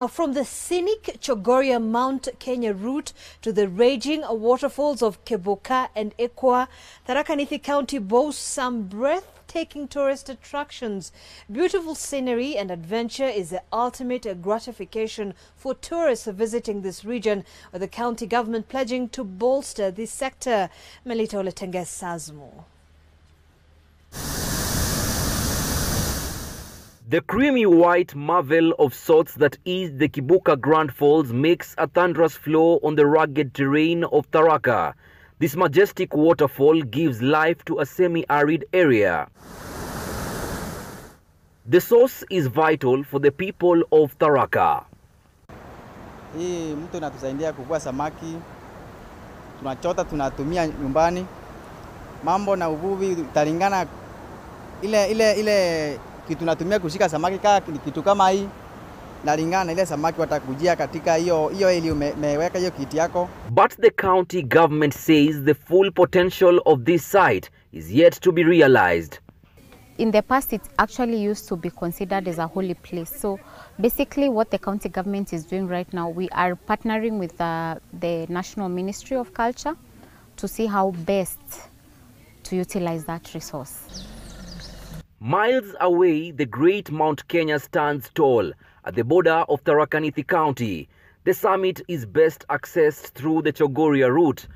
From the scenic Chogoria Mount Kenya route to the raging waterfalls of Keboka and Ekwa, Tharaka Nithi County boasts some breathtaking tourist attractions. Beautiful scenery and adventure is the ultimate gratification for tourists visiting this region, with the county government pledging to bolster this sector. Melita Oletenges says more. The creamy white marvel of sorts that is the Keboka Grand Falls makes a thunderous flow on the rugged terrain of Tharaka. This majestic waterfall gives life to a semi-arid area. The source is vital for the people of Tharaka. Hii mto inatusaidia kuvua samaki, tunachota tunatumia nyumbani. Mambo na uvuvi talingana ile kitu natumia kushika samaki kitu kama hii nalingana ile samaki watakujia katika hiyo ili umeweka hiyo kiti yako. But the county government says the full potential of this site is yet to be realized. In the past, it actually used to be considered as a holy place. So basically what the county government is doing right now, we are partnering with the National Ministry of Culture to see how best to utilize that resource. Miles away, the great Mount Kenya stands tall at the border of Tharaka Nithi County. The summit is best accessed through the Chogoria route,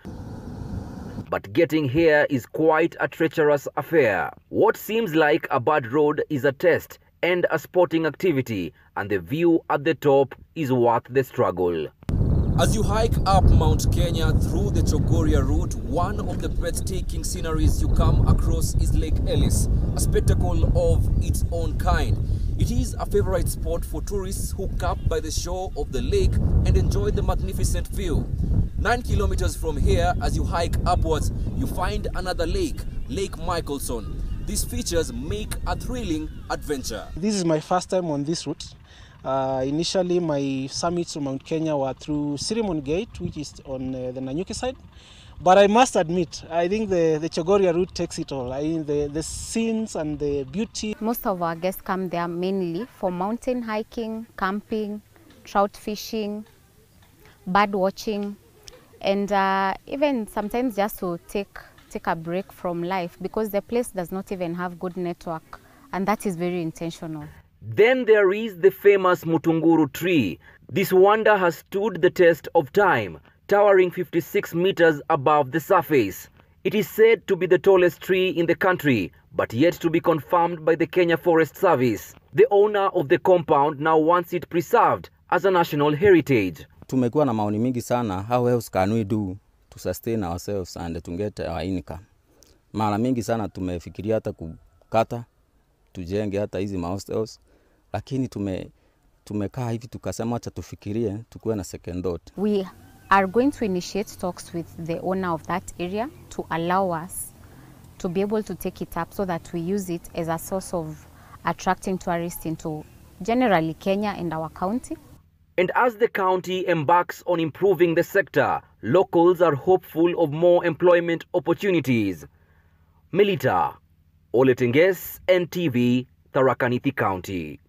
but getting here is quite a treacherous affair. What seems like a bad road is a test and a sporting activity, and the view at the top is worth the struggle. As you hike up Mount Kenya through the Chogoria route, one of the breathtaking sceneries you come across is Lake Ellis, a spectacle of its own kind. It is a favorite spot for tourists who camp by the shore of the lake and enjoy the magnificent view. 9 kilometers from here, as you hike upwards, you find another lake, Lake Michelson. These features make a thrilling adventure. This is my first time on this route. Initially, my summits on Mount Kenya were through Ceremony Gate, which is on the Nanyuki side. But I must admit, I think the Chogoria route takes it all. I mean, the scenes and the beauty. Most of our guests come there mainly for mountain hiking, camping, trout fishing, bird watching, and even sometimes just to take a break from life, because the place does not even have good network, and that is very intentional. Then there is the famous Mutunguru tree. This wonder has stood the test of time, towering 56 meters above the surface. It is said to be the tallest tree in the country, but yet to be confirmed by the Kenya Forest Service. The owner of the compound now wants it preserved as a national heritage. Tumekuwa na maoni mingi sana, how else can we do to sustain ourselves and to get our income. Mara mingi sana tumefikiria hata kukata, tujenge hata hizi hostels, lakini tumekaa hivi tukasema acha tufikirie tukuwe na second thought. We are going to initiate talks with the owner of that area to allow us to be able to take it up so that we use it as a source of attracting tourists into generally Kenya and our county. And as the county embarks on improving the sector, locals are hopeful of more employment opportunities. Melita Oletenges, NTV, Tharaka Nithi County.